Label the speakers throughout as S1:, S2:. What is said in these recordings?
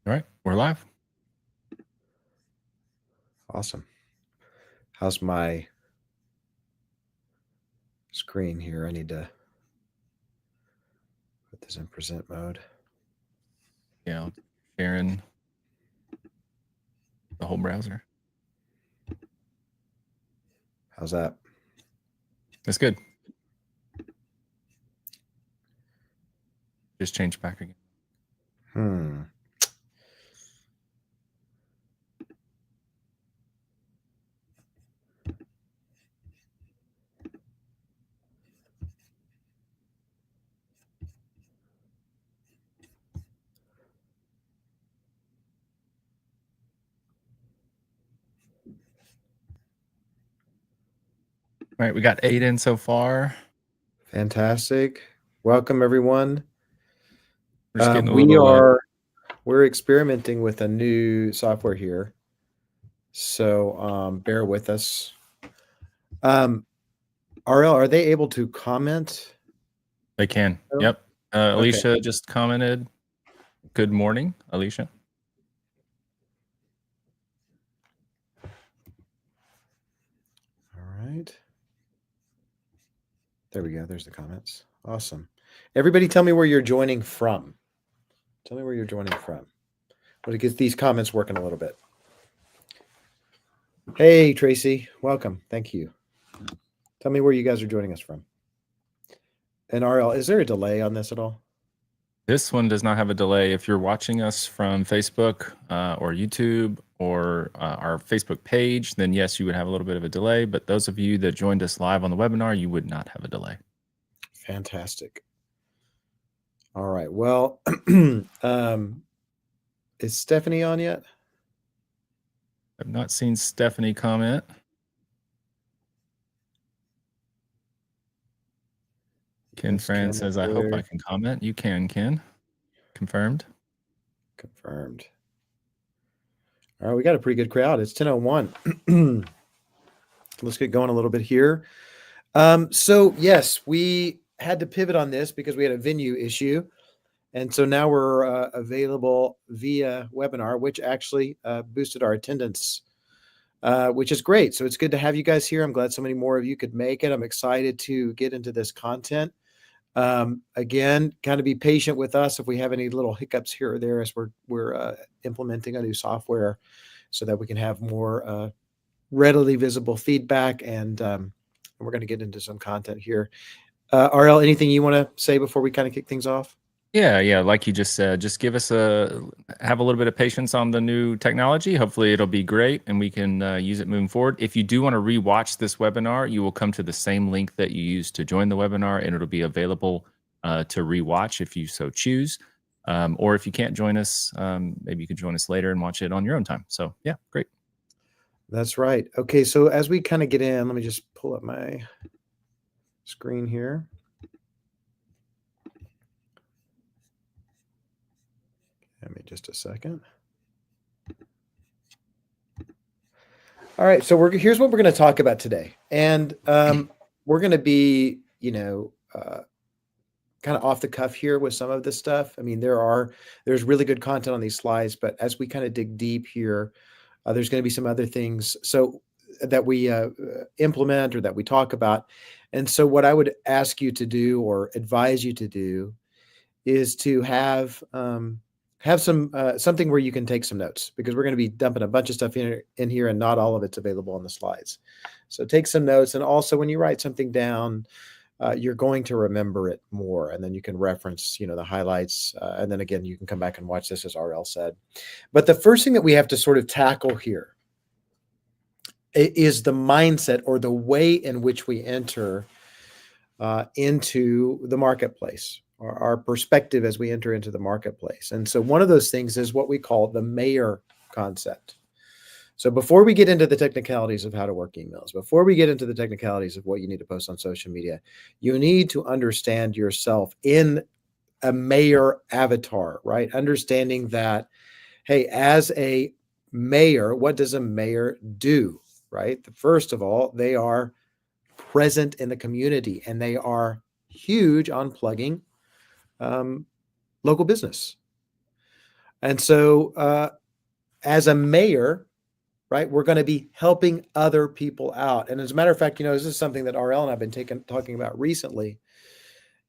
S1: All right, we're live.
S2: Awesome. How's my screen here? I need to put this in present mode.
S1: Yeah, sharing the whole browser.
S2: How's that?
S1: That's good. Just change back again. All right, we got 8 in so far.
S2: Fantastic. Welcome, everyone.
S1: We're just getting a little.
S2: We're experimenting with a new software here, so bear with us. RL, are they able to comment?
S1: They can.
S2: Oh,
S1: Yep.
S2: okay.
S1: Alicia just commented. Good morning, Alicia.
S2: All right. There we go. There's the comments. Awesome. Everybody tell me where you're joining from. Tell me where you're joining from. But it gets these comments working a little bit. Hey, Tracy. Welcome. Thank you. Tell me where you guys are joining us from. And RL, is there a delay on this at all?
S1: This one does not have a delay. If you're watching us from Facebook or YouTube or our Facebook page, then yes, you would have a little bit of a delay. But those of you that joined us live on the webinar, you would not have a delay.
S2: Fantastic. All right. Well, is Stephanie on yet?
S1: I've not seen Stephanie comment. Ken Fran says, I hope I can comment. You can, Ken. Confirmed.
S2: Confirmed. All right. We got a pretty good crowd. It's 10:01. Let's get going a little bit here. So, yes, we had to pivot on this because we had a venue issue. And so now we're available via webinar, which actually boosted our attendance, which is great. So it's good to have you guys here. I'm glad so many more of you could make it. I'm excited to get into this content. Again, kind of be patient with us if we have any little hiccups here or there as we're implementing a new software so that we can have more readily visible feedback. And we're going to get into some content here. RL, anything you want to say before we kind of kick things off?
S1: Yeah. Like you just said, just have a little bit of patience on the new technology. Hopefully it'll be great and we can use it moving forward. If you do want to rewatch this webinar, you will come to the same link that you used to join the webinar and it'll be available to rewatch if you so choose. Or if you can't join us, maybe you can join us later and watch it on your own time. So yeah, great.
S2: That's right. Okay, so as we kind of get in, let me just pull up my screen here. Give me just a second. All right, so here's what we're going to talk about today. And we're going to be, kind of off the cuff here with some of this stuff. I mean, there's really good content on these slides, but as we kind of dig deep here, there's going to be some other things so that we implement or that we talk about. And so what I would ask you to do or advise you to do is to have some something where you can take some notes, because we're going to be dumping a bunch of stuff in here and not all of it's available on the slides. So take some notes. And also when you write something down, you're going to remember it more, and then you can reference, the highlights. And then again, you can come back and watch this, as RL said. But the first thing that we have to sort of tackle here is the mindset or the way in which we enter into the marketplace, or our perspective as we enter into the marketplace. And so one of those things is what we call the mayor concept. So before we get into the technicalities of how to work emails, before we get into the technicalities of what you need to post on social media, you need to understand yourself in a mayor avatar, right? Understanding that, hey, as a mayor, what does a mayor do, right? First of all, they are present in the community, and they are huge on plugging local business. And so, as a mayor, right, we're going to be helping other people out. And as a matter of fact, this is something that RL and I've been talking about recently.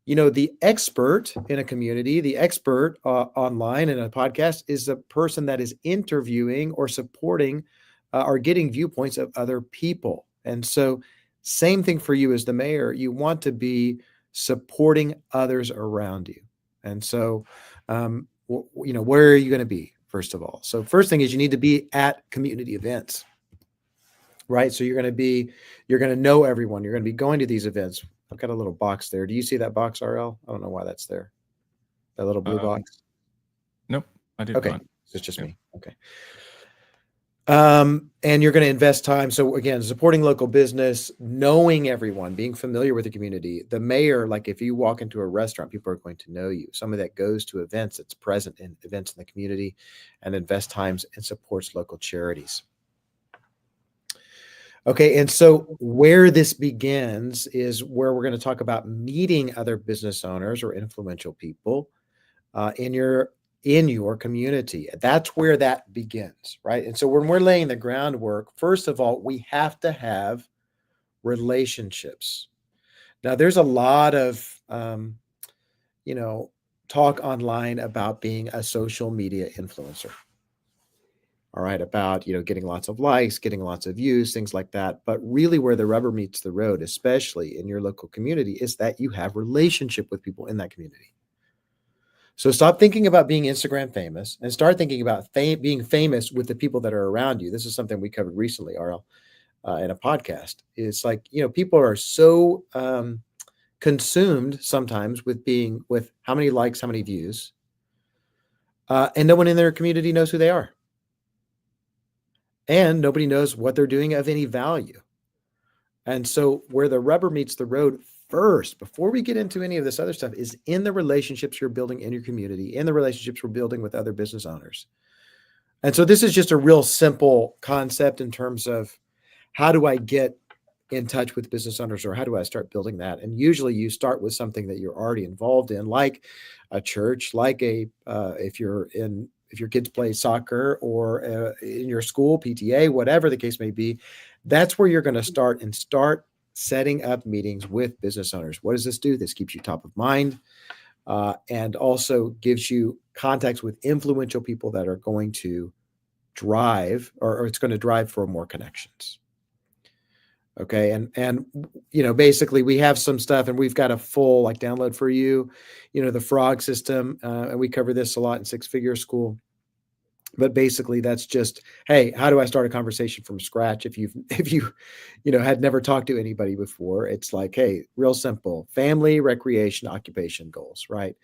S2: The expert in a community, the expert online in a podcast is a person that is interviewing or supporting or getting viewpoints of other people. And so, same thing for you as the mayor. You want to be supporting others around you. And so, where are you going to be, first of all? So, first thing is you need to be at community events, right? So you're going to know everyone. You're going to be going to these events. I've got a little box there. Do you see that box, RL? I don't know why that's there. That little blue box.
S1: Nope, I do
S2: Okay,
S1: not.
S2: so it's just
S1: Yeah.
S2: me. Okay. And you're going to invest time. So again, supporting local business, knowing everyone, being familiar with the community. The mayor, like if you walk into a restaurant, people are going to know you. Somebody that goes to events, that's present in events in the community, and invest times and supports local charities. Okay, and so where this begins is where we're going to talk about meeting other business owners or influential people in your community. That's where that begins, right? And so when we're laying the groundwork, first of all, we have to have relationships. Now, there's a lot of talk online about being a social media influencer. All right, about getting lots of likes, getting lots of views, things like that. But really where the rubber meets the road, especially in your local community, is that you have relationship with people in that community. So stop thinking about being Instagram famous and start thinking about being famous with the people that are around you. This is something we covered recently, RL, in a podcast. It's like, people are so consumed sometimes with how many likes, how many views, and no one in their community knows who they are. And nobody knows what they're doing of any value. And so where the rubber meets the road first, before we get into any of this other stuff, is in the relationships you're building in your community, in the relationships we're building with other business owners. And so this is just a real simple concept in terms of how do I get in touch with business owners, or how do I start building that? And usually you start with something that you're already involved in, like a church, like if your kids play soccer, or in your school, PTA, whatever the case may be. That's where you're going to start setting up meetings with business owners. What does this do? This keeps you top of mind, and also gives you contacts with influential people that are going to drive, or it's going to drive for more connections. Okay. And basically we have some stuff, and we've got a full download for you, the frog system. And we cover this a lot in Six Figure School. But basically that's just, hey, how do I start a conversation from scratch? If you had never talked to anybody before, it's like, hey, real simple: family, recreation, occupation, goals, right?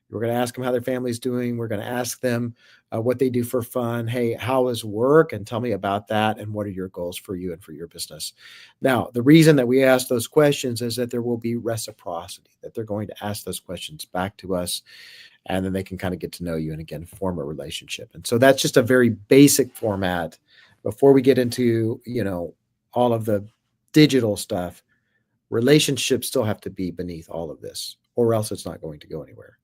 S2: We're going to ask them how their family's doing. We're going to ask them what they do for fun. Hey, how is work? And tell me about that. And what are your goals for you and for your business? Now, the reason that we ask those questions is that there will be reciprocity, that they're going to ask those questions back to us, and then they can kind of get to know you and, again, form a relationship. And so that's just a very basic format. Before we get into, all of the digital stuff, relationships still have to be beneath all of this, or else it's not going to go anywhere.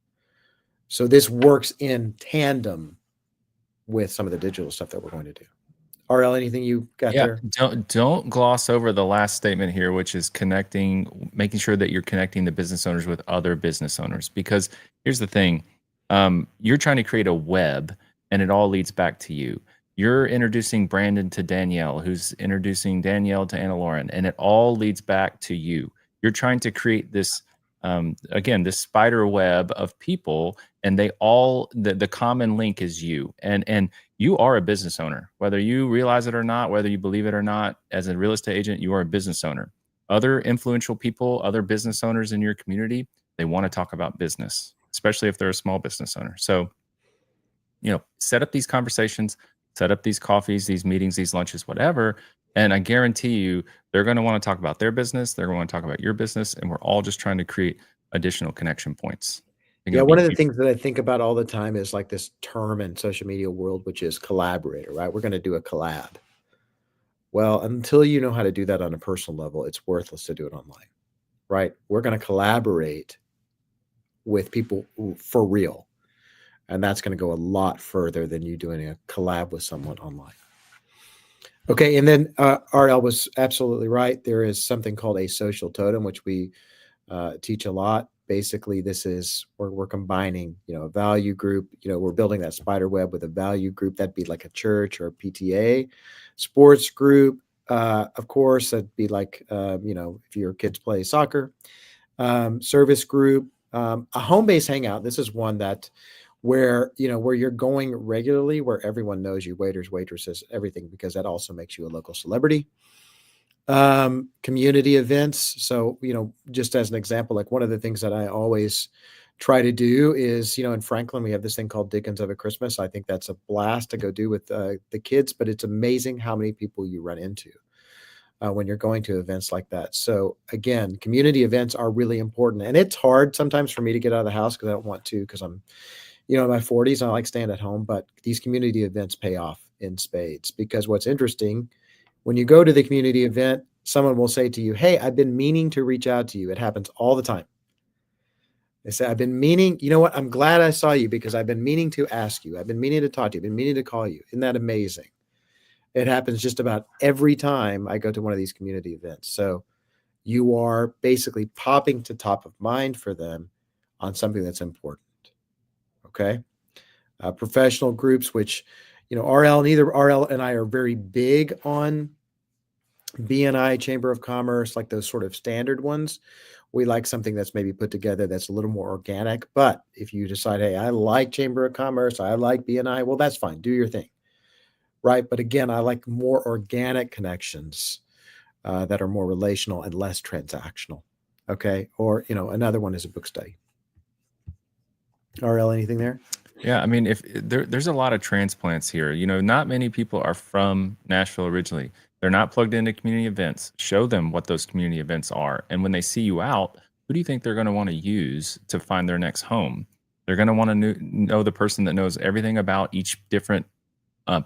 S2: So this works in tandem with some of the digital stuff that we're going to do. RL, anything you got
S1: Yeah,
S2: there?
S1: don't gloss over the last statement here, which is making sure that you're connecting the business owners with other business owners. Because here's the thing, you're trying to create a web, and it all leads back to you. You're introducing Brandon to Danielle, who's introducing Danielle to Anna Lauren, and it all leads back to you. You're trying to create this, again, this spider web of people, and the common link is you. And you are a business owner, whether you realize it or not, whether you believe it or not. As a real estate agent, you are a business owner. Other influential people, other business owners in your community, they want to talk about business, especially if they're a small business owner. So, set up these conversations, set up these coffees, these meetings, these lunches, whatever. And I guarantee you, they're going to want to talk about their business. They're going to want to talk about your business. And we're all just trying to create additional connection points. I think
S2: Yeah,
S1: it'll
S2: one
S1: be
S2: of the
S1: huge.
S2: things that I think about all the time is like this term in social media world, which is collaborator, right? We're going to do a collab. Well, until you know how to do that on a personal level, it's worthless to do it online, right? We're going to collaborate with people for real. And that's going to go a lot further than you doing a collab with someone online. Okay, and then RL was absolutely right. There is something called a social totem, which we teach a lot. Basically, this is where we're combining, a value group. We're building that spider web with a value group. That'd be like a church or a PTA, sports group. Of course, that'd be like, if your kids play soccer, service group, a home base hangout. This is one that where you're going regularly, where everyone knows you, waiters, waitresses, everything, because that also makes you a local celebrity. Community events. So, just as an example, like one of the things that I always try to do is, in Franklin, we have this thing called Dickens of a Christmas. I think that's a blast to go do with the kids, but it's amazing how many people you run into when you're going to events like that. So again, community events are really important, and it's hard sometimes for me to get out of the house because I don't want to, because I'm, in my 40s and I like staying at home, but these community events pay off in spades, because what's interesting, when you go to the community event, someone will say to you, "Hey, I've been meaning to reach out to you." It happens all the time. They say, "I've been meaning, you know what? I'm glad I saw you because I've been meaning to ask you. I've been meaning to talk to you. I've been meaning to call you." Isn't that amazing? It happens just about every time I go to one of these community events. So you are basically popping to top of mind for them on something that's important. Okay. Professional groups, which, neither RL and I are very big on BNI, Chamber of Commerce, like those sort of standard ones. We like something that's maybe put together that's a little more organic. But if you decide, hey, I like Chamber of Commerce, I like BNI, well, that's fine. Do your thing. Right. But again, I like more organic connections that are more relational and less transactional. Okay. Or, another one is a book study. RL, anything there?
S1: Yeah, I mean, if there's a lot of transplants here, not many people are from Nashville originally. They're not plugged into community events. Show them what those community events are, and when they see you out, who do you think they're going to want to use to find their next home? They're going to want to know the person that knows everything about each different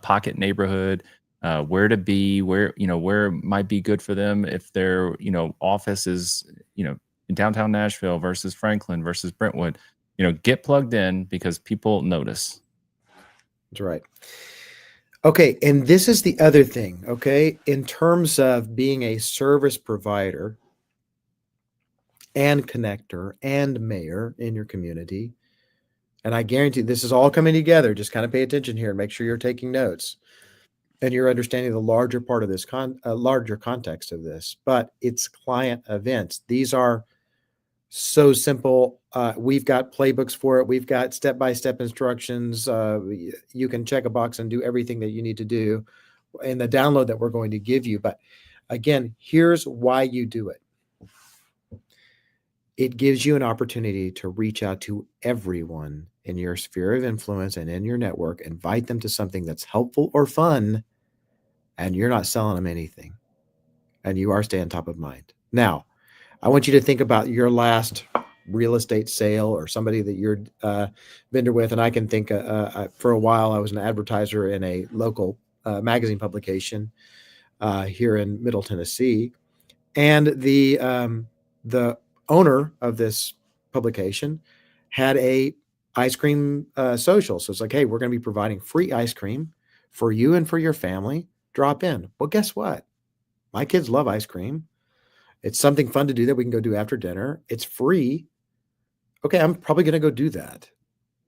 S1: pocket neighborhood, where to be, where might be good for them if their office is in downtown Nashville versus Franklin versus Brentwood. Get plugged in because people notice.
S2: That's right. Okay, and this is the other thing, okay? In terms of being a service provider and connector and mayor in your community, and I guarantee this is all coming together. Just kind of pay attention here and make sure you're taking notes and you're understanding the larger part of this larger context of this. But it's client events. These are so simple. We've got playbooks for it. We've got step-by-step instructions. You can check a box and do everything that you need to do in the download that we're going to give you. But again, here's why you do it. It gives you an opportunity to reach out to everyone in your sphere of influence and in your network, invite them to something that's helpful or fun, and you're not selling them anything. And you are staying top of mind. Now, I want you to think about your last real estate sale or somebody that you're vendor with. And I can think for a while, I was an advertiser in a local magazine publication here in Middle Tennessee. And the owner of this publication had a ice cream social. So it's like, hey, we're going to be providing free ice cream for you and for your family. Drop in. Well, guess what? My kids love ice cream. It's something fun to do that we can go do after dinner. It's free. Okay, I'm probably going to go do that,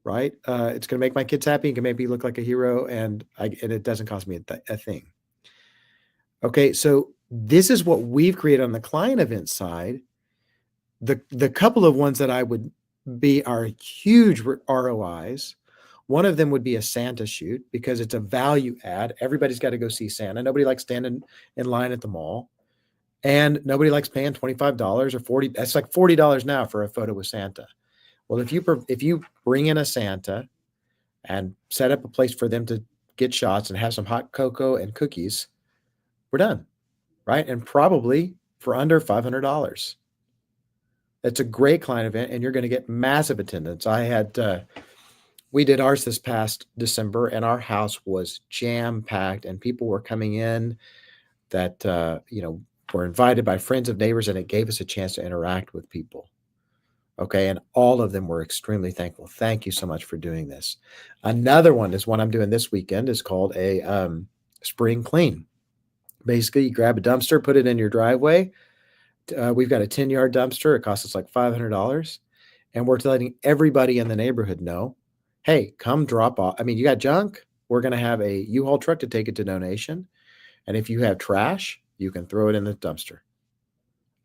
S2: right? It's going to make my kids happy and can make me look like a hero, and it doesn't cost me a thing. Okay, so this is what we've created on the client event side. The couple of ones that I would be are huge ROIs. One of them would be a Santa shoot because it's a value add. Everybody's got to go see Santa. Nobody likes standing in line at the mall. And nobody likes paying $25 or $40. That's like $40 now for a photo with Santa. Well, if you bring in a Santa and set up a place for them to get shots and have some hot cocoa and cookies, we're done, right? And probably for under $500. It's a great client event, and you're going to get massive attendance. We did ours this past December, and our house was jam packed, and people were coming in that were invited by friends of neighbors, and it gave us a chance to interact with people. Okay. And all of them were extremely thankful. Thank you so much for doing this. Another one is one I'm doing this weekend is called a spring clean. Basically, you grab a dumpster, put it in your driveway. We've got a 10-yard dumpster. It costs us like $500. And we're letting everybody in the neighborhood know, hey, come drop off. I mean, you got junk? We're going to have a U-Haul truck to take it to donation. And if you have trash, you can throw it in the dumpster.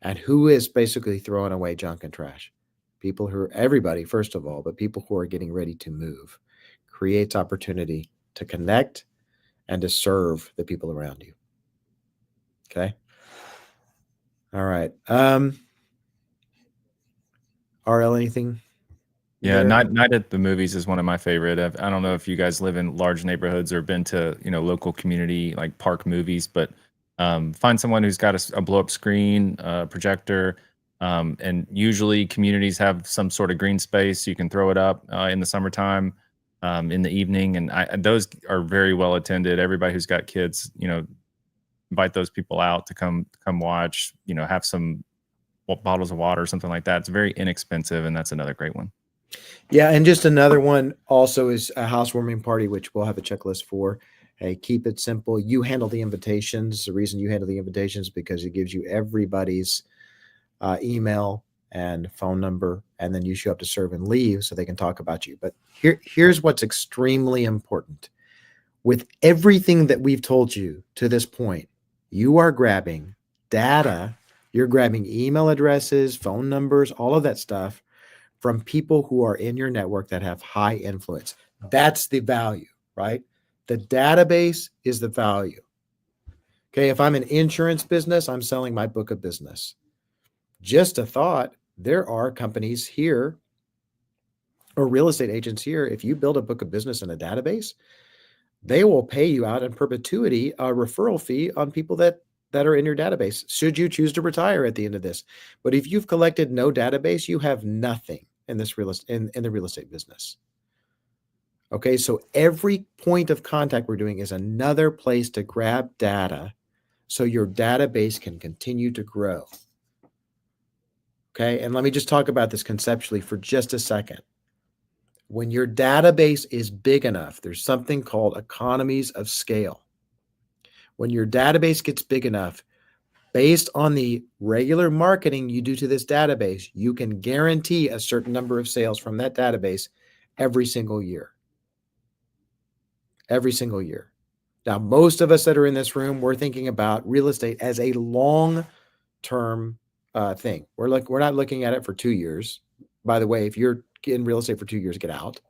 S2: And who is basically throwing away junk and trash? People who are everybody, first of all, but people who are getting ready to move. Creates opportunity to connect and to serve the people around you. Okay. All right. RL, anything
S1: Yeah,
S2: there?
S1: Night at the Movies is one of my favorite. I don't know if you guys live in large neighborhoods or been to, local community like park movies, but find someone who's got a blow up screen, projector, and usually communities have some sort of green space. You can throw it up in the summertime, in the evening, and those are very well attended. Everybody who's got kids, invite those people out to come watch. Have some bottles of water or something like that. It's very inexpensive, and that's another great one.
S2: Yeah, and just another one also is a housewarming party, which we'll have a checklist for. Hey, keep it simple. You handle the invitations. The reason you handle the invitations is because it gives you everybody's email and phone number, and then you show up to serve and leave so they can talk about you. But here's what's extremely important. With everything that we've told you to this point, you are grabbing data, you're grabbing email addresses, phone numbers, all of that stuff from people who are in your network that have high influence. That's the value, right? The database is the value. Okay, if I'm an insurance business, I'm selling my book of business. Just a thought, there are companies here or real estate agents here. If you build a book of business in a database, they will pay you out in perpetuity a referral fee on people that are in your database, should you choose to retire at the end of this. But if you've collected no database, you have nothing in this in the real estate business. Okay, so every point of contact we're doing is another place to grab data so your database can continue to grow. Okay, and let me just talk about this conceptually for just a second. When your database is big enough, there's something called economies of scale. When your database gets big enough, based on the regular marketing you do to this database, you can guarantee a certain number of sales from that database every single year. Every single year. Now, most of us that are in this room, we're thinking about real estate as a long-term thing. We're not looking at it for 2 years. By the way, if you're in real estate for 2 years, get out,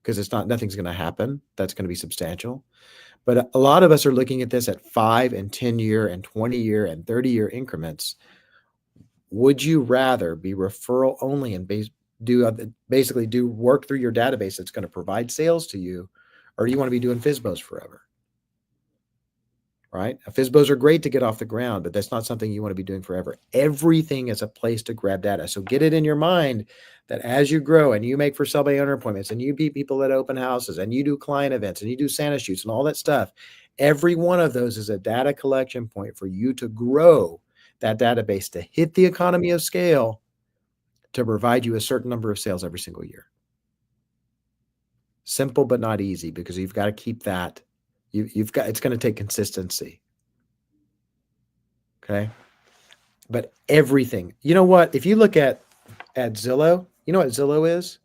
S2: because nothing's going to happen. That's going to be substantial. But a lot of us are looking at this at 5 and 10-year and 20-year and 30-year increments. Would you rather be referral only and basically do work through your database that's going to provide sales to you, or do you want to be doing FSBOs forever? Right? FSBOs are great to get off the ground, but that's not something you want to be doing forever. Everything is a place to grab data. So get it in your mind that as you grow and you make for sale by owner appointments and you meet people at open houses and you do client events and you do Santa shoots and all that stuff, every one of those is a data collection point for you to grow that database to hit the economy of scale to provide you a certain number of sales every single year. Simple, but not easy, because you've got to keep that. It's going to take consistency. Okay. But everything, you know what? If you look at Zillow, you know what Zillow is?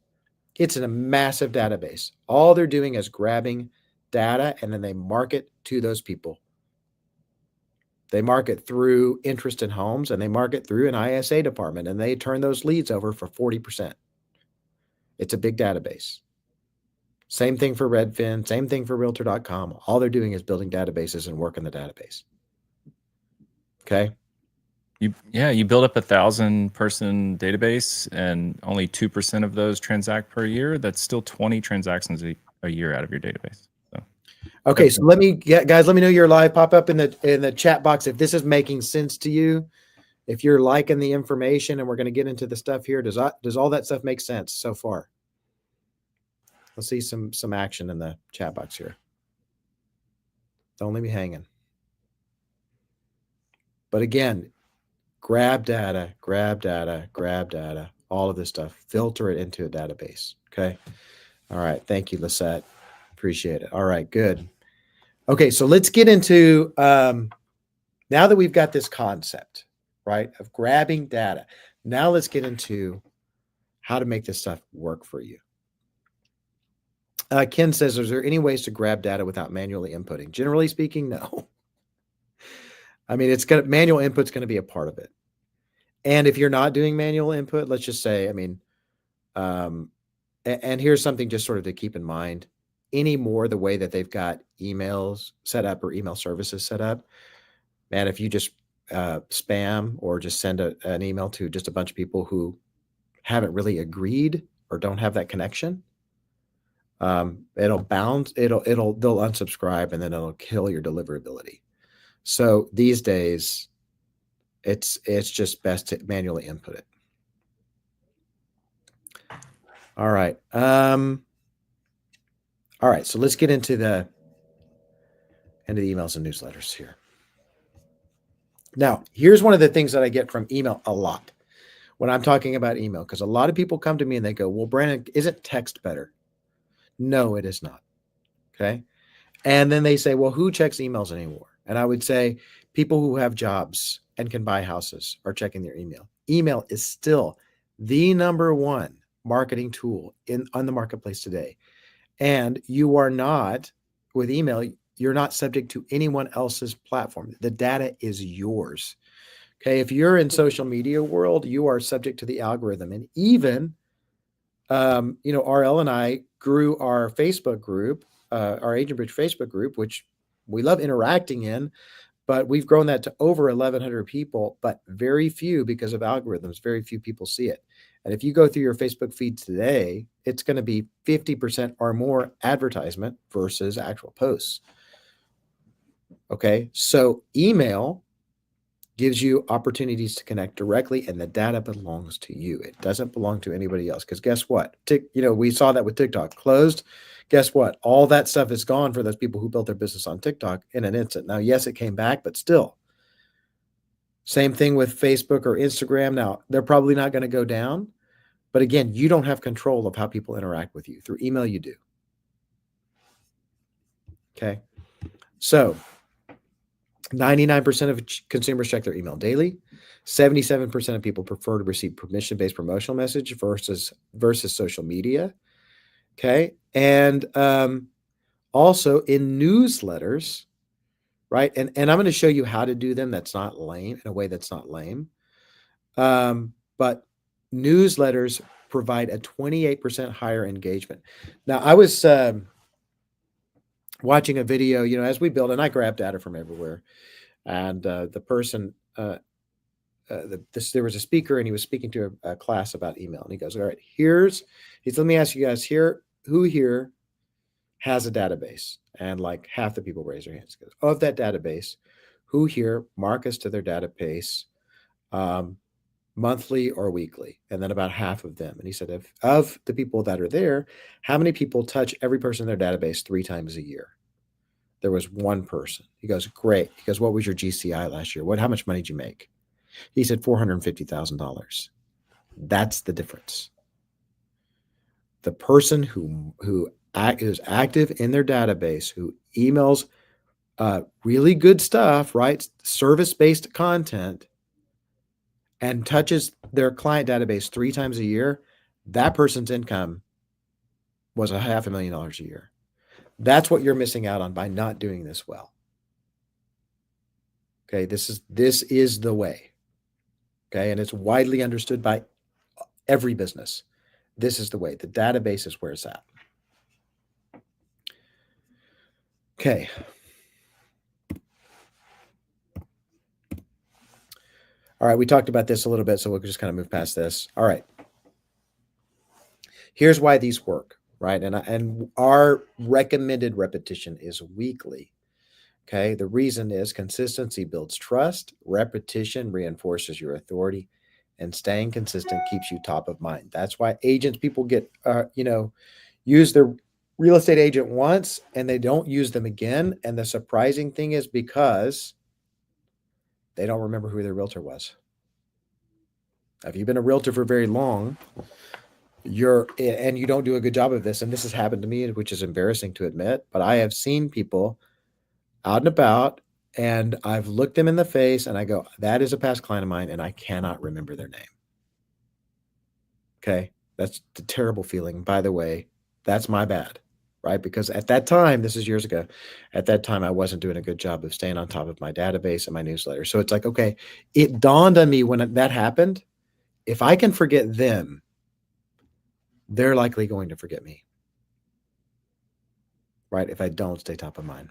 S2: It's a massive database. All they're doing is grabbing data and then they market to those people. They market through interest in homes and they market through an ISA department and they turn those leads over for 40%. It's a big database. Same thing for Redfin, same thing for Realtor.com. All they're doing is building databases and working the database. Okay.
S1: You build up 1,000-person database and only 2% of those transact per year. That's still 20 transactions a year out of your database. So
S2: okay, so let me know you're live. Pop up in the chat box if this is making sense to you. If you're liking the information, and we're going to get into the stuff here, does all that stuff make sense so far? Let's see some action in the chat box here. Don't leave me hanging. But again, grab data, grab data, grab data. all of this stuff, filter it into a database. Okay. All right. Thank you, Lisette. Appreciate it. All right. Good. Okay. So let's get into, now that we've got this concept, right, of grabbing data, now let's get into how to make this stuff work for you. Ken says, is there any ways to grab data without manually inputting? Generally speaking, no. I mean, manual input's going to be a part of it. And if you're not doing manual input, let's just say, I mean, and here's something just sort of to keep in mind anymore, the way that they've got emails set up or email services set up, man, if you just spam or just send an email to just a bunch of people who haven't really agreed or don't have that connection, it'll bounce, they'll unsubscribe, and then it'll kill your deliverability. So these days, it's just best to manually input it. All right. All right. So let's get into the emails and newsletters here. Now, here's one of the things that I get from email a lot when I'm talking about email, because a lot of people come to me and they go, well, Brandon, isn't text better? No, it is not. Okay. And then they say, well, who checks emails anymore? And I would say people who have jobs and can buy houses are checking their email. Email is still the number one marketing tool on the marketplace today. And you are not, with email, you're not subject to anyone else's platform. The data is yours. Okay. If you're in social media world, you are subject to the algorithm. And even, RL and I grew our Facebook group, our Agent Bridge Facebook group, which we love interacting in, but we've grown that to over 1,100 people, but very few, because of algorithms, very few people see it. And if you go through your Facebook feed today, it's going to be 50% or more advertisement versus actual posts. Okay. So email gives you opportunities to connect directly, and the data belongs to you. It doesn't belong to anybody else. Because guess what? We saw that with TikTok closed. Guess what? All that stuff is gone for those people who built their business on TikTok in an instant. Now, yes, it came back, but still. Same thing with Facebook or Instagram. Now, they're probably not going to go down. But again, you don't have control of how people interact with you. Through email, you do. Okay. So 99% of consumers check their email daily. 77% of people prefer to receive permission-based promotional message versus social media. Okay. And also in newsletters, right? And I'm going to show you how to do them. That's not lame, in a way that's not lame. But newsletters provide a 28% higher engagement. Now, I was watching a video, as we build, and I grab data from everywhere. And the person, there was a speaker, and he was speaking to a class about email. And he goes, all right, let me ask you guys here, who here has a database? And like half the people raise their hands. He goes, of that database, who here mark us to their database monthly or weekly? And then about half of them. And he said, of the people that are there, how many people touch every person in their database 3 times a year? There was one person. He goes, great. He goes, what was your GCI last year? How much money did you make? He said $450,000. That's the difference. The person who is active in their database, who emails really good stuff, right? Service-based content, and touches their client database 3 times a year, that person's income was $500,000 a year. That's what you're missing out on by not doing this well. Okay, this is the way. Okay, and it's widely understood by every business. This is the way. The database is where it's at. Okay. All right, we talked about this a little bit, so we'll just kind of move past this. All right. Here's why these work, right? And our recommended repetition is weekly. Okay, the reason is consistency builds trust, repetition reinforces your authority, and staying consistent keeps you top of mind. That's why people get, use their real estate agent once and they don't use them again. And the surprising thing is because they don't remember who their realtor was. If you've been a realtor for very long, and you don't do a good job of this, and this has happened to me, which is embarrassing to admit, but I have seen people out and about, and I've looked them in the face and I go, that is a past client of mine, and I cannot remember their name. Okay. That's the terrible feeling. By the way, that's my bad, right? Because at that time, this is years ago, at that time, I wasn't doing a good job of staying on top of my database and my newsletter. So it's like, okay, it dawned on me when that happened. If I can forget them, they're likely going to forget me, right? If I don't stay top of mind.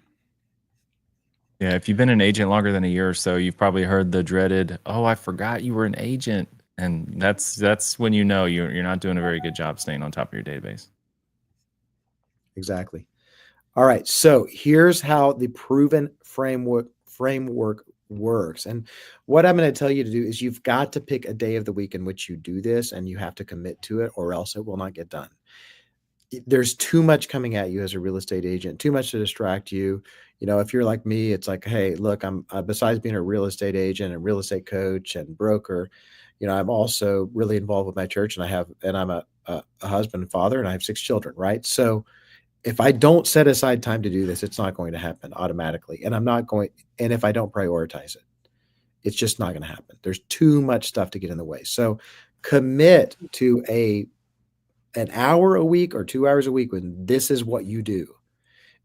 S1: Yeah, if you've been an agent longer than a year or so, you've probably heard the dreaded, "Oh, I forgot you were an agent." And that's when you know you're not doing a very good job staying on top of your database.
S2: Exactly. All right. So here's how the proven framework works. And what I'm going to tell you to do is you've got to pick a day of the week in which you do this, and you have to commit to it, or else it will not get done. There's too much coming at you as a real estate agent, too much to distract you. If you're like me, it's like, hey, look, I'm besides being a real estate agent and real estate coach and broker, I'm also really involved with my church, and I'm a husband and father, and I have 6 children, right? So if I don't set aside time to do this, it's not going to happen automatically. And if I don't prioritize it, it's just not going to happen. There's too much stuff to get in the way. So commit to an hour a week or 2 hours a week when this is what you do.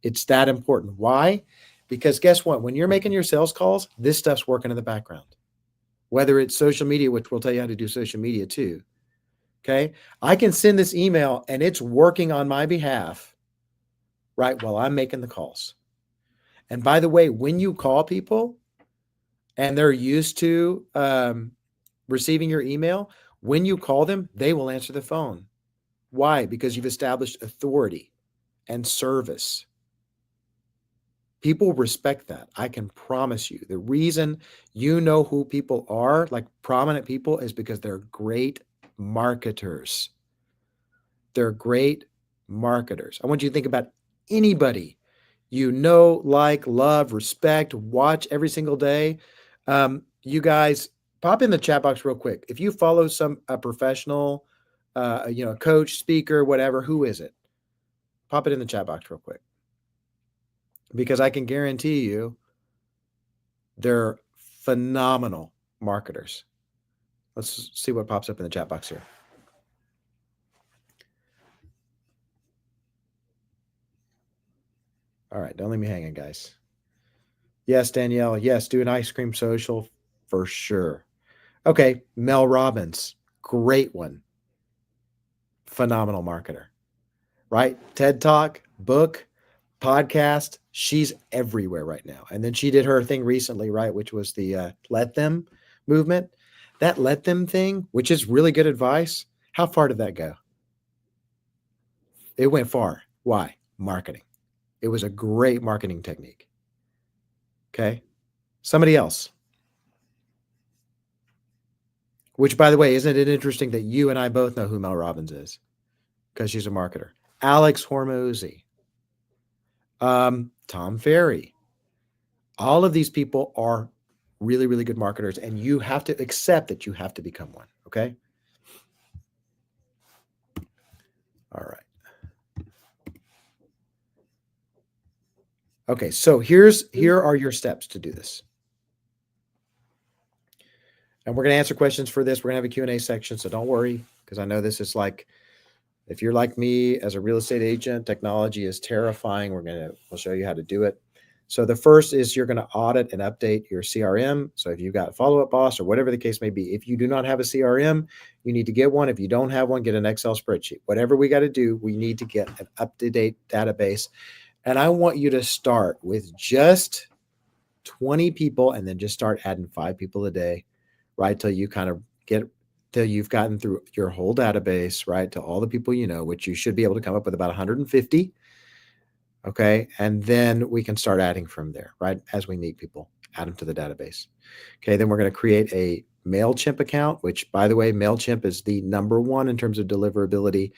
S2: It's that important. Why? Because guess what? When you're making your sales calls, this stuff's working in the background. Whether it's social media, which we'll tell you how to do social media too. Okay. I can send this email and it's working on my behalf, right? While I'm making the calls. And by the way, when you call people and they're used to receiving your email, when you call them, they will answer the phone. Why? Because you've established authority and service. People respect that. I can promise you. The reason you know who people are, like prominent people, is because they're great marketers. They're great marketers. I want you to think about anybody you know, like, love, respect, watch every single day. You guys pop in the chat box real quick. If you follow a professional, a coach, speaker, whatever, who is it? Pop it in the chat box real quick. Because I can guarantee you they're phenomenal marketers. Let's see what pops up in the chat box here. All right, don't leave me hanging, guys. Yes, Danielle. Yes, do an ice cream social for sure. Okay, Mel Robbins, great one. Phenomenal marketer, right? TED Talk, book, podcast. She's everywhere right now. And then she did her thing recently, right? Which was the Let Them movement. That Let Them thing, which is really good advice. How far did that go? It went far. Why? Marketing. It was a great marketing technique. Okay. Somebody else. Which, by the way, isn't it interesting that you and I both know who Mel Robbins is? Because she's a marketer. Alex Hormozy. Tom Ferry. All of these people are really, really good marketers, and you have to accept that you have to become one. Okay. All right. Okay. So here are your steps to do this. And we're going to answer questions for this. We're going to have a Q&A section, so don't worry, because I know this is like, if you're like me as a real estate agent, technology is terrifying. We'll show you how to do it. So the first is you're going to audit and update your CRM. So if you've got Follow-Up Boss or whatever the case may be, if you do not have a CRM, you need to get one. If you don't have one, get an Excel spreadsheet. Whatever we got to do, we need to get an up-to-date database. And I want you to start with just 20 people and then just start adding 5 people a day, right? Till you kind of till you've gotten through your whole database, right? To all the people you know, which you should be able to come up with about 150. Okay. And then we can start adding from there, right? As we meet people, add them to the database. Okay. Then we're going to create a MailChimp account, which, by the way, MailChimp is the #1 in terms of deliverability.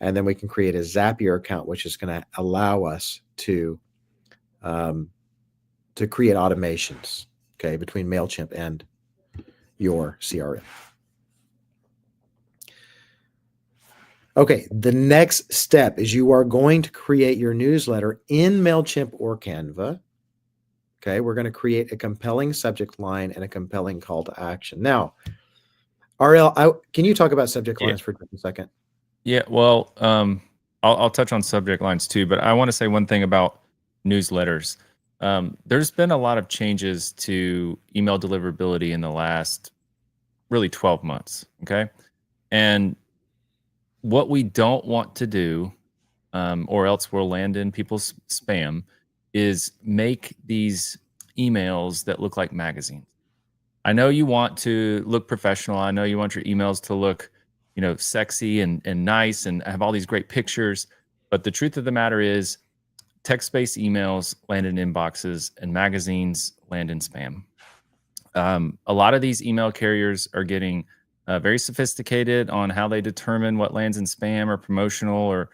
S2: And then we can create a Zapier account, which is going to allow us to create automations, okay, between MailChimp and your CRM. Okay, the next step is you are going to create your newsletter in MailChimp or Canva. Okay, we're going to create a compelling subject line and a compelling call to action. Now, RL, can you talk about subject
S1: Yeah.
S2: lines for just a second?
S1: Yeah. Well, I'll touch on subject lines too, but I want to say one thing about newsletters. There's been a lot of changes to email deliverability in the last really 12 months. Okay. And what we don't want to do, or else we'll land in people's spam, is make these emails that look like magazines. I know you want to look professional. I know you want your emails to look, sexy and nice and have all these great pictures. But the truth of the matter is, text-based emails land in inboxes and magazines land in spam. A lot of these email carriers are getting very sophisticated on how they determine what lands in spam or promotional or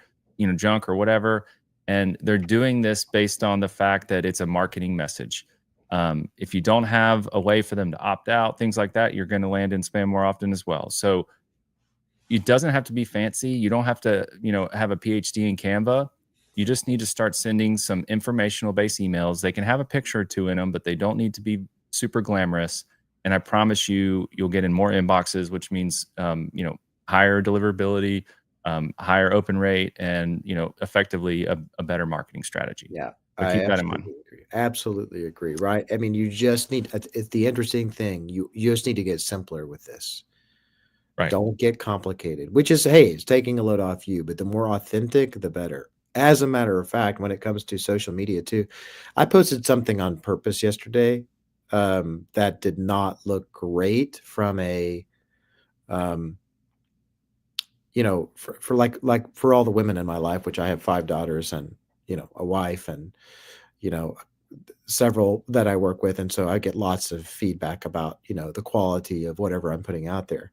S1: junk or whatever, and they're doing this based on the fact that it's a marketing message. If you don't have a way for them to opt out, things like that, you're going to land in spam more often as well. So it doesn't have to be fancy. You don't have to, have a PhD in Canva. You just need to start sending some informational based emails. They can have a picture or two in them, but they don't need to be super glamorous. And I promise you, you'll get in more inboxes, which means, higher deliverability, higher open rate, and, effectively a better marketing strategy.
S2: Yeah,
S1: So
S2: I
S1: keep that in mind.
S2: absolutely agree. Absolutely agree. Right. I mean, you just need, it's the interesting thing. You just need to get simpler with this.
S1: Right.
S2: Don't get complicated, which is, hey, it's taking a load off you, but the more authentic, the better. As a matter of fact, when it comes to social media too, I posted something on purpose yesterday that did not look great from a, um, for like for all the women in my life, which I have 5 daughters and a wife and you know several that I work with, and so I get lots of feedback about the quality of whatever I'm putting out there.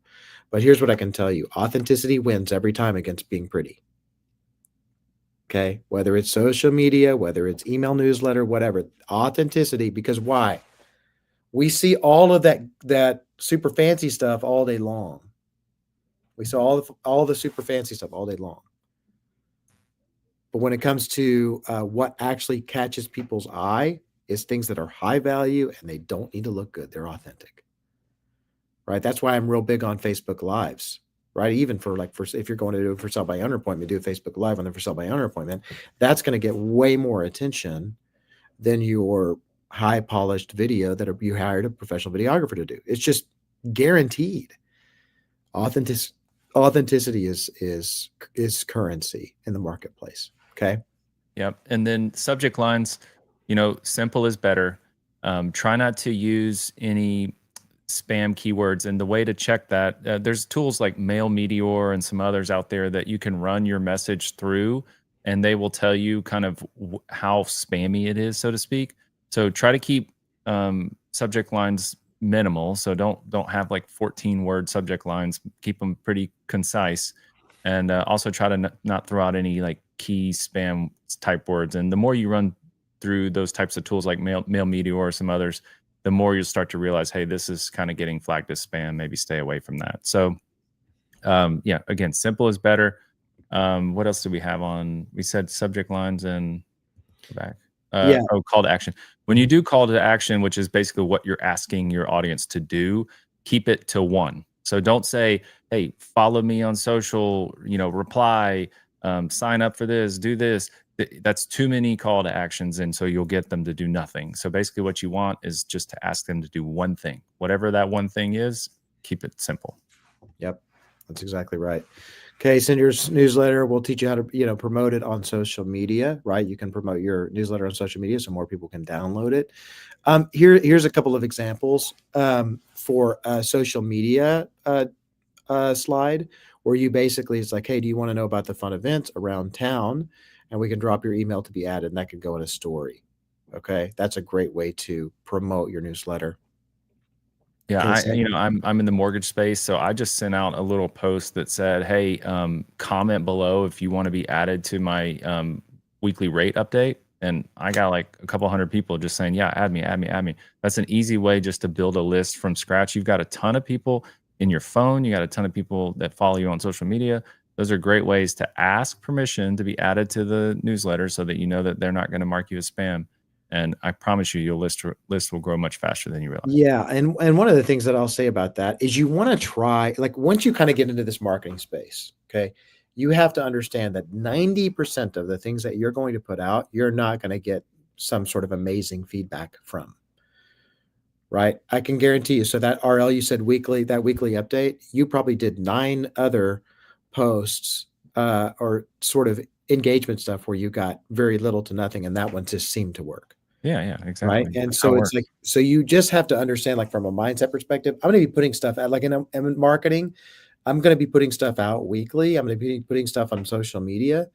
S2: But here's what I can tell you: authenticity wins every time against being pretty. Okay, whether it's social media, whether it's email newsletter, whatever, authenticity. Because why? We see all of that super fancy stuff all day long. We saw all the super fancy stuff all day long. But when it comes to what actually catches people's eye, is things that are high value and they don't need to look good. They're authentic, right? That's why I'm real big on Facebook Lives, right? Even for if you're going to do it for sale by owner appointment, do a Facebook Live on the for sale by owner appointment. That's going to get way more attention than your high polished video that you hired a professional videographer to do. It's just guaranteed. Authentic, authenticity is currency in the marketplace. Okay.
S1: Yep. And then subject lines, simple is better. Try not to use any spam keywords. And the way to check that, there's tools like Mail Meteor and some others out there that you can run your message through, and they will tell you kind of how spammy it is, so to speak. So try to keep subject lines minimal. So don't have like 14 word subject lines. Keep them pretty concise, and also try to not throw out any like key spam type words. And the more you run through those types of tools like Mail Meteor or some others, the more you'll start to realize, hey, this is kind of getting flagged as spam. Maybe stay away from that. So, yeah, again, simple is better. What else do we have on? We said subject lines and go back.
S2: Yeah.
S1: Call to action. When you do call to action, which is basically what you're asking your audience to do, keep it to one. So don't say, hey, follow me on social, reply, sign up for this, do this. That's too many call to actions. And so you'll get them to do nothing. So basically, what you want is just to ask them to do one thing. Whatever that one thing is, keep it simple.
S2: Yep. That's exactly right. Okay, send your newsletter. We'll teach you how to, promote it on social media, right? You can promote your newsletter on social media so more people can download it. Here's a couple of examples for a social media slide where you basically, it's like, hey, do you want to know about the fun events around town? And we can drop your email to be added, and that could go in a story. Okay, that's a great way to promote your newsletter.
S1: Yeah,
S2: Okay, so
S1: I'm in the mortgage space, so I just sent out a little post that said, "Hey, comment below if you want to be added to my weekly rate update." And I got like a couple hundred people just saying, "Yeah, add me, add me, add me." That's an easy way just to build a list from scratch. You've got a ton of people in your phone. You got a ton of people that follow you on social media. Those are great ways to ask permission to be added to the newsletter so that you know that they're not going to mark you as spam. And I promise you, your list will grow much faster than you realize.
S2: Yeah, and one of the things that I'll say about that is you wanna try like, once you kinda get into this marketing space, okay, you have to understand that 90% of the things that you're going to put out, you're not gonna get some sort of amazing feedback from, right? I can guarantee you, so that RL you said weekly, that weekly update, you probably did 9 other posts, or sort of engagement stuff where you got very little to nothing, and that one just seemed to work.
S1: Yeah, yeah,
S2: Right,
S1: exactly.
S2: and
S1: That's how
S2: so
S1: it
S2: it's like
S1: works.
S2: so you just have to understand, like, from a mindset perspective, I'm gonna be putting stuff out like, in marketing, I'm gonna be putting stuff out weekly, I'm gonna be putting stuff on social media,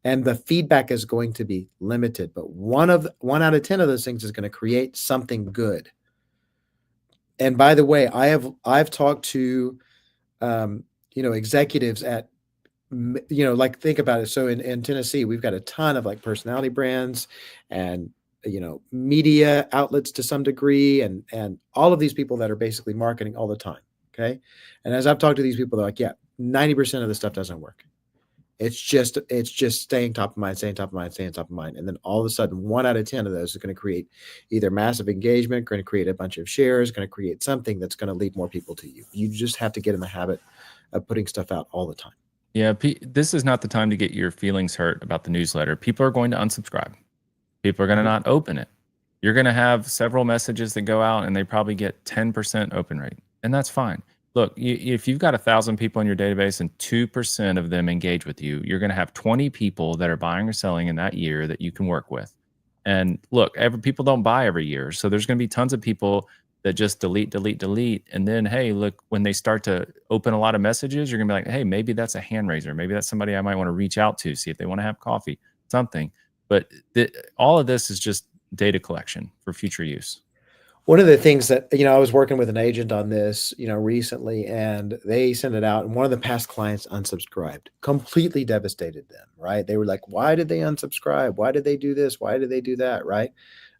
S2: and the feedback is going to be limited, but 1 out of 10 of those things is gonna create something good. And by the way, I've talked to, um, executives at like, think about it. So in Tennessee, we've got a ton of like personality brands and, media outlets to some degree, and all of these people that are basically marketing all the time. Okay. And as I've talked to these people, they're like, yeah, 90% of the stuff doesn't work. It's just staying top of mind, staying top of mind, staying top of mind. And then all of a sudden, 1 out of 10 of those is going to create either massive engagement, going to create a bunch of shares, going to create something that's going to lead more people to you. You just have to get in the habit of putting stuff out all the time.
S1: Yeah, this is not the time to get your feelings hurt about the newsletter. People are going to unsubscribe. People are going to
S2: Mhm.
S1: not open it. You're going to have several messages that go out and they probably get 10% open rate. And that's fine. Look, if you've got 1,000 people in your database and 2% of them engage with you, you're going to have 20 people that are buying or selling in that year that you can work with. And look, people don't buy every year. So there's going to be tons of people that just delete, delete, delete. And then, hey, look, when they start to open a lot of messages, you're going to be like, hey, maybe that's a hand raiser. Maybe that's somebody I might want to reach out to, see if they want to have coffee, something. But all of this is just data collection for future use.
S2: One of the things that, I was working with an agent on this, recently, and they sent it out, and one of the past clients unsubscribed, completely devastated them, right? They were like, why did they unsubscribe? Why did they do this? Why did they do that? Right?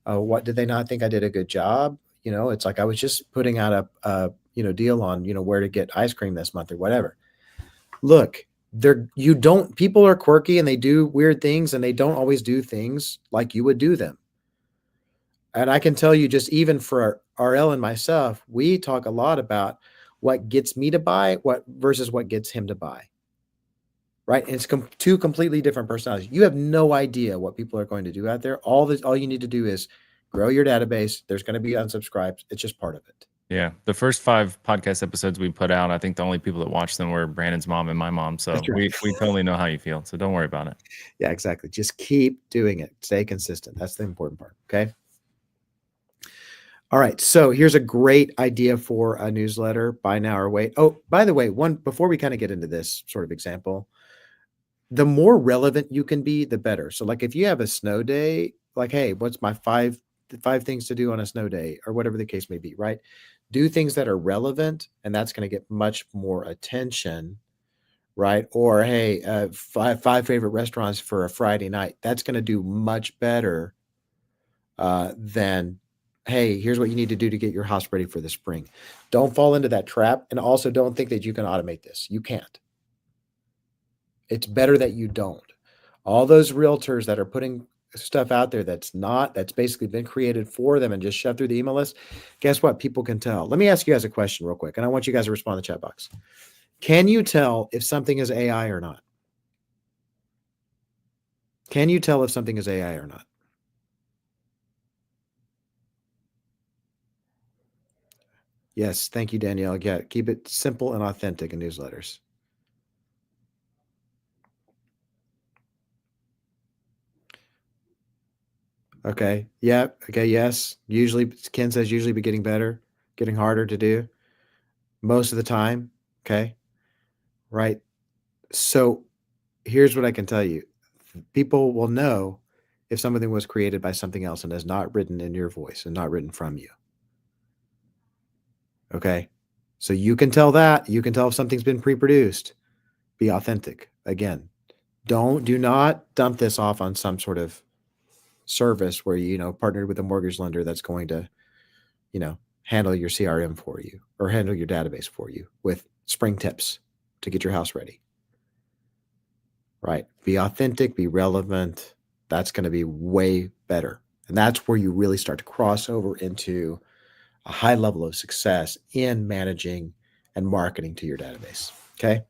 S2: What did they not think I did a good job? It's like I was just putting out a deal on, where to get ice cream this month or whatever. Look, you don't, people are quirky and they do weird things and they don't always do things like you would do them. And I can tell you, just even for RL and myself, we talk a lot about what gets me to buy, what versus what gets him to buy. Right? And it's two completely different personalities. You have no idea what people are going to do out there. All you need to do is grow your database. There's going to be unsubscribes. It's just part of it.
S1: Yeah. The first 5 podcast episodes we put out, I think the only people that watched them were Brandon's mom and my mom. So
S2: That's right.
S1: we totally know how you feel. So don't worry about it.
S2: Yeah, exactly. Just keep doing it. Stay consistent. That's the important part. Okay. All right. So here's a great idea for a newsletter: buy now or wait. Oh, by the way, one before we kind of get into this sort of example, the more relevant you can be, the better. So, like, if you have a snow day, like, hey, what's my five things to do on a snow day, or whatever the case may be, right? Do things that are relevant, and that's going to get much more attention, right? Or hey, five favorite restaurants for a Friday night. That's going to do much better than hey, here's what you need to do to get your house ready for the spring. Don't fall into that trap, and also don't think that you can automate this. You can't. It's better that you don't. All those realtors that are putting stuff out there that's basically been created for them and just shoved through the email list, guess what? People can tell. Let me ask you guys a question real quick, and I want you guys to respond in the chat box. Can you tell if something is AI or not? Can you tell if something is AI or not? Yes, thank you, Danielle. Yeah, keep it simple and authentic in newsletters. Okay. Yeah. Okay. Yes. Usually, Ken says usually be getting better, getting harder to do most of the time. Okay. Right. So here's what I can tell you: people will know if something was created by something else and is not written in your voice and not written from you. Okay. So you can tell that. You can tell if something's been pre produced. Be authentic. Again, do not dump this off on some sort of service where partnered with a mortgage lender that's going to handle your CRM for you or handle your database for you with spring tips to get your house ready. right? Be authentic, be relevant. That's going to be way better. And that's where you really start to cross over into a high level of success in managing and marketing to your database. Okay.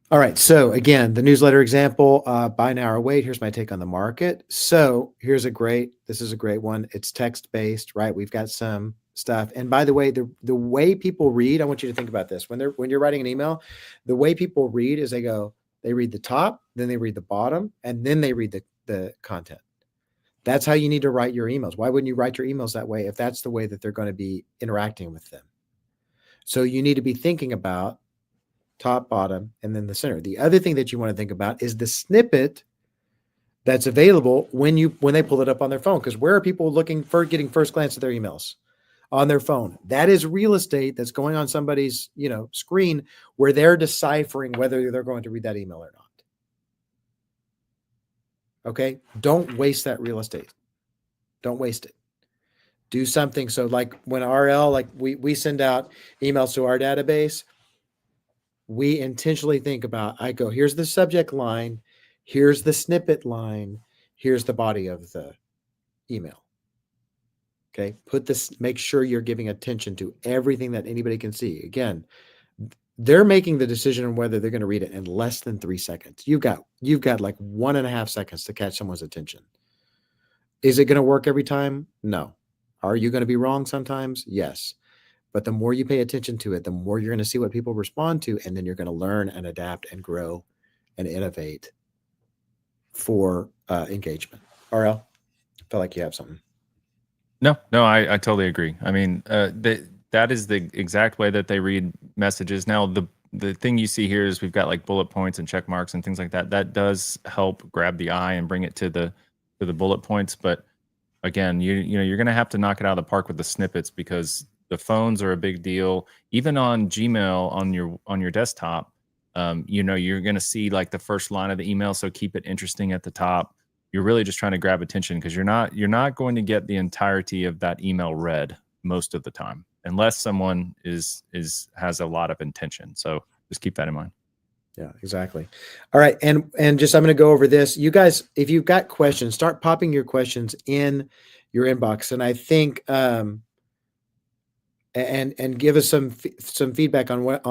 S2: All right. So again, the newsletter example, buy now or wait. Here's my take on the market. So this is a great one. It's text based, right? We've got some stuff. And by the way, the way people read, I want you to think about this. When you're writing an email, the way people read is they read the top, then they read the bottom, and then they read the content. That's how you need to write your emails. Why wouldn't you write your emails that way if that's the way that they're going to be interacting with them? So you need to be thinking about top, bottom, and then the center. The other thing that you want to think about is the snippet that's available when they pull it up on their phone. Because where are people looking for getting first glance at their emails? On their phone. That is real estate that's going on somebody's, screen where they're deciphering whether they're going to read that email or not. Okay? Don't waste that real estate. Don't waste it. Do something. So like when RL, like we send out emails to our database, we intentionally think about, I go, here's the subject line, here's the snippet line, here's the body of the email. Okay. Make sure you're giving attention to everything that anybody can see. Again, they're making the decision on whether they're going to read it in less than 3 seconds. You've got like 1.5 seconds to catch someone's attention. Is it going to work every time? No. Are you going to be wrong sometimes? Yes. But the more you pay attention to it, the more you're going to see what people respond to, and then you're going to learn and adapt and grow and innovate for engagement. RL, I feel like you have something.
S1: No, I totally agree. I mean, that is the exact way that they read messages. Now, the thing you see here is we've got like bullet points and check marks and things like that. That does help grab the eye and bring it to the bullet points. But again, you're going to have to knock it out of the park with the snippets because the phones are a big deal. Even on Gmail on your desktop, you're going to see like the first line of the email. So keep it interesting at the top. You're really just trying to grab attention because you're not going to get the entirety of that email read most of the time unless someone has a lot of intention. So just keep that in mind.
S2: Yeah, exactly. All right. And just, I'm going to go over this. You guys, if you've got questions, start popping your questions in your inbox. And I think, and give us some feedback on what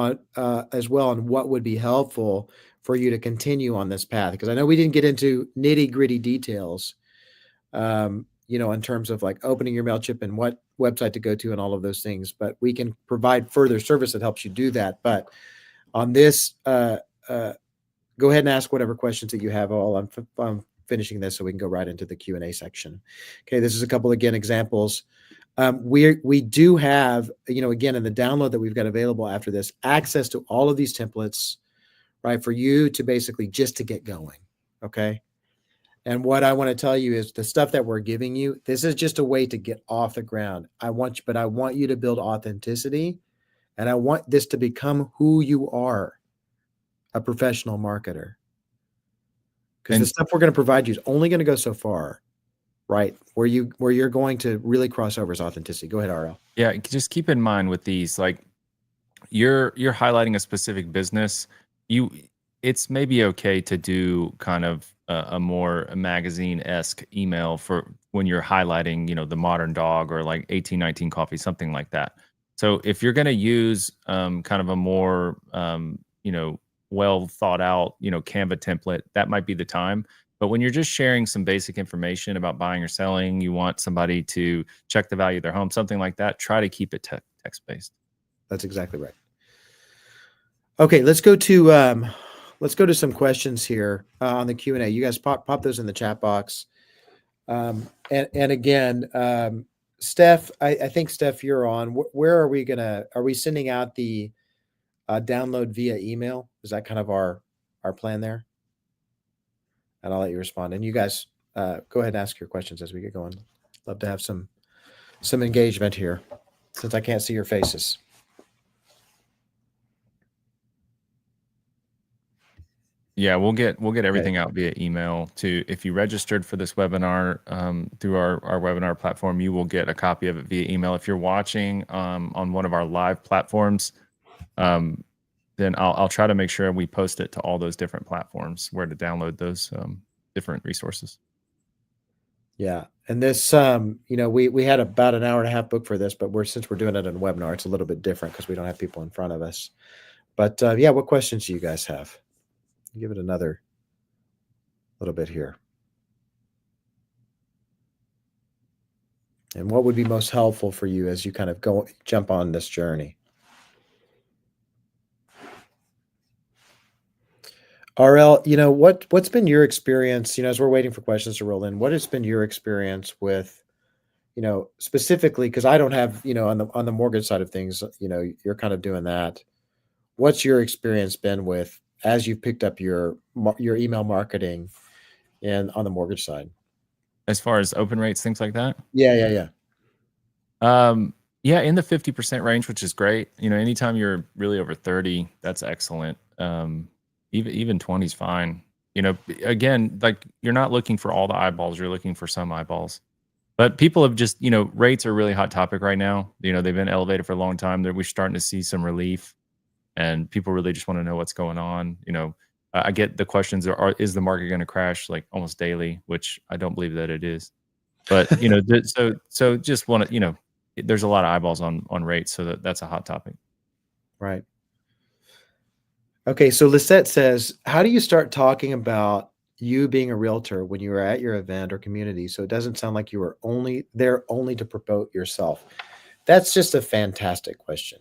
S2: as well on what would be helpful for you to continue on this path, because I know we didn't get into nitty-gritty details, in terms of like opening your MailChimp and what website to go to and all of those things, but we can provide further service that helps you do that. But on this, go ahead and ask whatever questions that you have. I'm finishing this so we can go right into the Q&A section. Okay, this is a couple, again, examples. We do have, again, in the download that we've got available after this, access to all of these templates, right, for you to basically just to get going. Okay. And what I want to tell you is the stuff that we're giving you, this is just a way to get off the ground. I want you to build authenticity, and I want this to become who you are, a professional marketer. Because the stuff we're going to provide you is only going to go so far, right? Where you're going to really cross over is authenticity. Go ahead, RL.
S1: Yeah, just keep in mind with these, like you're highlighting a specific business. It's maybe okay to do kind of a more magazine-esque email for when you're highlighting, the modern dog or like 1819 coffee, something like that. So if you're going to use kind of a more well thought out, Canva template, that might be the time. But when you're just sharing some basic information about buying or selling, you want somebody to check the value of their home, something like that, try to keep it text-based.
S2: That's exactly right. Okay, let's go to some questions here on the Q&A. You guys pop those in the chat box. And again, Steph, I think Steph, you're on. Where are we sending out the download via email? Is that kind of our plan there? And I'll let you respond. And you guys go ahead and ask your questions as we get going. Love to have some engagement here, since I can't see your faces.
S1: Yeah, we'll get everything out via email to, if you registered for this webinar through our webinar platform, you will get a copy of it via email. If you're watching on one of our live platforms, then I'll try to make sure we post it to all those different platforms where to download those different resources.
S2: Yeah. And this, we had about an hour and a half booked for this, but since we're doing it in a webinar, it's a little bit different because we don't have people in front of us. But yeah, what questions do you guys have? Give it another little bit here. And what would be most helpful for you as you kind of jump on this journey? RL, what's been your experience, as we're waiting for questions to roll in, what has been your experience with, specifically, because I don't have, on the mortgage side of things, you're kind of doing that. What's your experience been with as you've picked up your email marketing and on the mortgage side?
S1: As far as open rates, things like that?
S2: Yeah.
S1: Yeah, in the 50% range, which is great. Anytime you're really over 30, that's excellent. Even 20 is fine. Again, like you're not looking for all the eyeballs, you're looking for some eyeballs. But people have just, rates are a really hot topic right now. They've been elevated for a long time. We're starting to see some relief, and people really just want to know what's going on. I get the questions: is the market going to crash like almost daily? Which I don't believe that it is. But so just want to, there's a lot of eyeballs on rates, so that's a hot topic.
S2: Right. Okay, so Lisette says, how do you start talking about you being a realtor when you are at your event or community so it doesn't sound like you are only there only to promote yourself? That's just a fantastic question,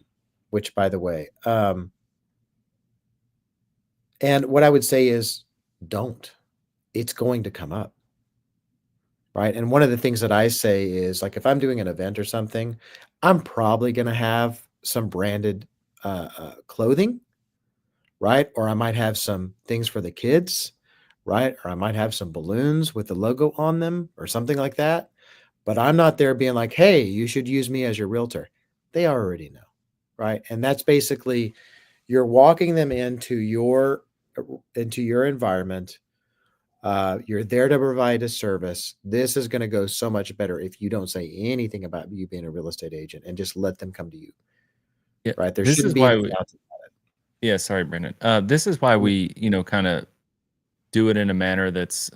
S2: which, by the way, and what I would say is don't. It's going to come up, right? And one of the things that I say is, like, if I'm doing an event or something, I'm probably going to have some branded clothing, right? Or I might have some things for the kids, right? Or I might have some balloons with the logo on them or something like that. But I'm not there being like, hey, you should use me as your realtor. They already know, right? And that's basically, you're walking them into your environment. You're there to provide a service. This is going to go so much better if you don't say anything about you being a real estate agent and just let them come to you,
S1: Yeah,
S2: right? There
S1: this
S2: shouldn't
S1: is
S2: be
S1: why
S2: any
S1: we.
S2: doubts.
S1: Yeah, sorry, Brandon. This is why we, kind of do it in a manner that's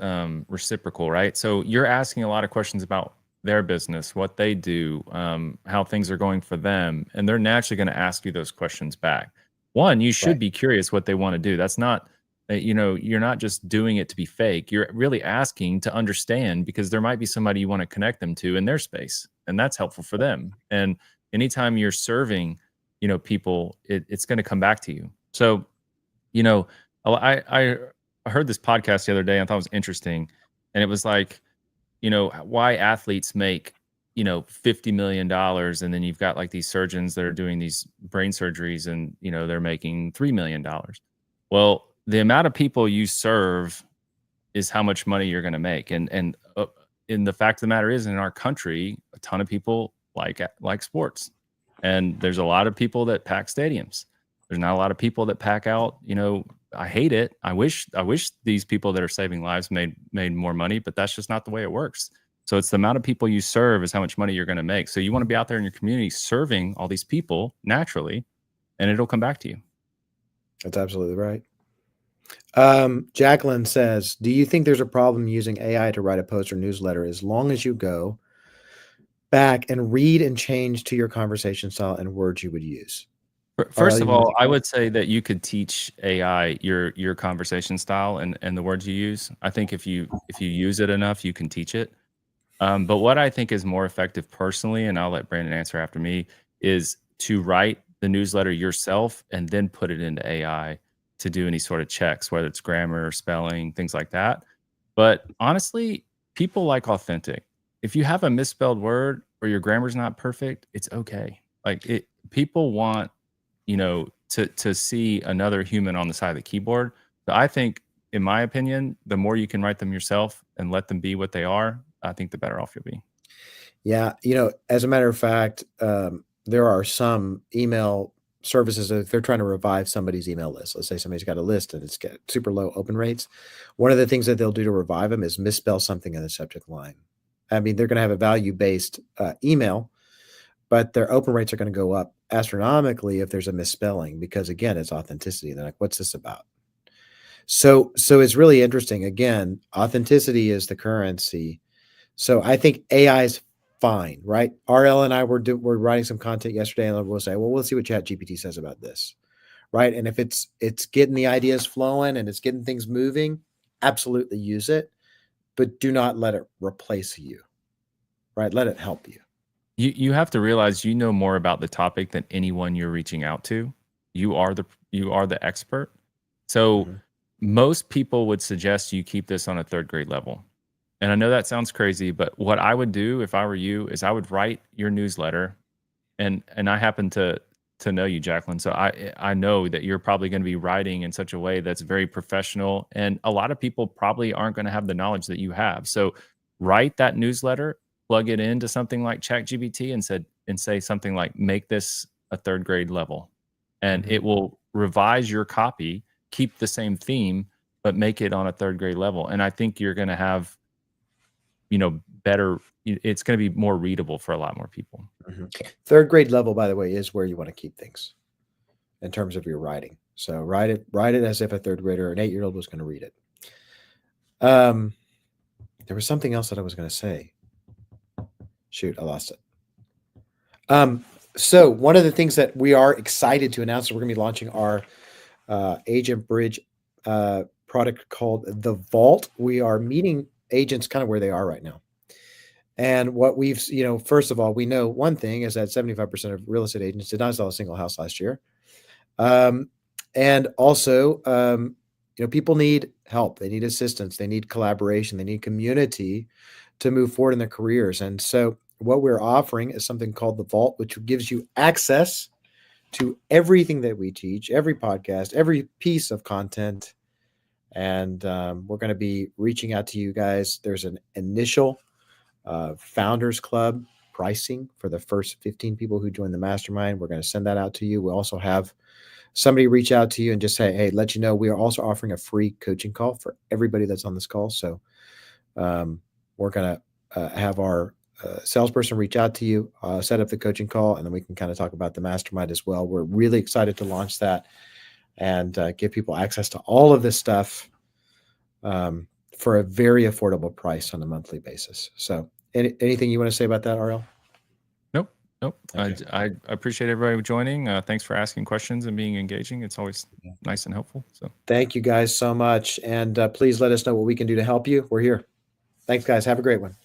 S1: reciprocal, right? So you're asking a lot of questions about their business, what they do, how things are going for them, and they're naturally going to ask you those questions back. One, you
S2: Right.
S1: should be curious what they want to do. That's not, you're not just doing it to be fake. You're really asking to understand because there might be somebody you want to connect them to in their space, and that's helpful for them. And anytime you're serving, people, it's going to come back to you. So, you know, I heard this podcast the other day and I thought it was interesting. And it was like, why athletes make, $50 million. And then you've got like these surgeons that are doing these brain surgeries and, they're making $3 million. Well, the amount of people you serve is how much money you're going to make. And in the fact of the matter is, in our country, a ton of people like sports, and there's a lot of people that pack stadiums. There's not a lot of people that pack out. I hate it. I wish these people that are saving lives made more money, but that's just not the way it works. So it's the amount of people you serve is how much money you're going to make. So you want to be out there in your community serving all these people naturally, and it'll come back to you.
S2: That's absolutely right. Jacqueline says, do you think there's a problem using AI to write a post or newsletter as long as you go back and read and change to your conversation style and words you would use?
S1: First of
S2: You want to
S1: all,
S2: take
S1: I
S2: that?
S1: would say that you could teach AI your conversation style and the words you use. I think if you use it enough, you can teach it. But what I think is more effective personally, and I'll let Brandon answer after me, is to write the newsletter yourself and then put it into AI to do any sort of checks, whether it's grammar, spelling, things like that. But honestly, people like authentic. If you have a misspelled word or your grammar's not perfect, it's okay. Like people want, to see another human on the side of the keyboard. So I think, in my opinion, the more you can write them yourself and let them be what they are, I think the better off you'll be.
S2: Yeah. As a matter of fact, there are some email services that if they're trying to revive somebody's email list. Let's say somebody's got a list and it's got super low open rates. One of the things that they'll do to revive them is misspell something in the subject line. I mean, they're going to have a value-based email, but their open rates are going to go up astronomically if there's a misspelling, because again, it's authenticity. They're like, what's this about? So it's really interesting. Again, authenticity is the currency. So I think AI is fine, right? RL and I were writing some content yesterday, and we'll say, well, we'll see what ChatGPT says about this, right? And if it's getting the ideas flowing and it's getting things moving, absolutely use it, but do not let it replace you, right? Let it help you.
S1: You have to realize you know more about the topic than anyone you're reaching out to. You are the expert. So
S2: Mhm.
S1: most people would suggest you keep this on a third grade level. And I know that sounds crazy, but what I would do if I were you is I would write your newsletter, and I happen to know you, Jacqueline. So I know that you're probably going to be writing in such a way that's very professional, and a lot of people probably aren't going to have the knowledge that you have. So write that newsletter, plug it into something like ChatGPT, and say something like, "Make this a third grade level," and
S2: Mhm.
S1: it will revise your copy, keep the same theme, but make it on a third grade level. And I think you're going to have better. It's going to be more readable for a lot more people.
S2: Mhm. Third grade level, by the way, is where you want to keep things in terms of your writing. So write it as if a third grader or an 8-year-old was going to read it. Um, there was something else that I was going to say. Shoot, I lost it. So one of the things that we are excited to announce is we're going to be launching our agent bridge product called the Vault. We are meeting agents kind of where they are right now. And what we've, first of all, we know one thing is that 75% of real estate agents did not sell a single house last year. Um, and also, people need help. They need assistance. They need collaboration. They need community to move forward in their careers. And so, what we're offering is something called the Vault, which gives you access to everything that we teach, every podcast, every piece of content. And we're going to be reaching out to you guys. There's an initial Founders Club pricing for the first 15 people who join the mastermind. We're going to send that out to you. We also have somebody reach out to you and just say, hey, let you know we are also offering a free coaching call for everybody that's on this call. So we're going to have our salesperson reach out to you, set up the coaching call, and then we can kind of talk about the mastermind as well. We're really excited to launch that and give people access to all of this stuff for a very affordable price on a monthly basis. So anything you want to say about that, RL?
S1: Nope, nope.
S2: Okay.
S1: I appreciate everybody joining. Thanks for asking questions and being engaging. It's always nice and helpful. So
S2: Thank you guys so much. And please let us know what we can do to help you. We're here. Thanks, guys. Have a great one.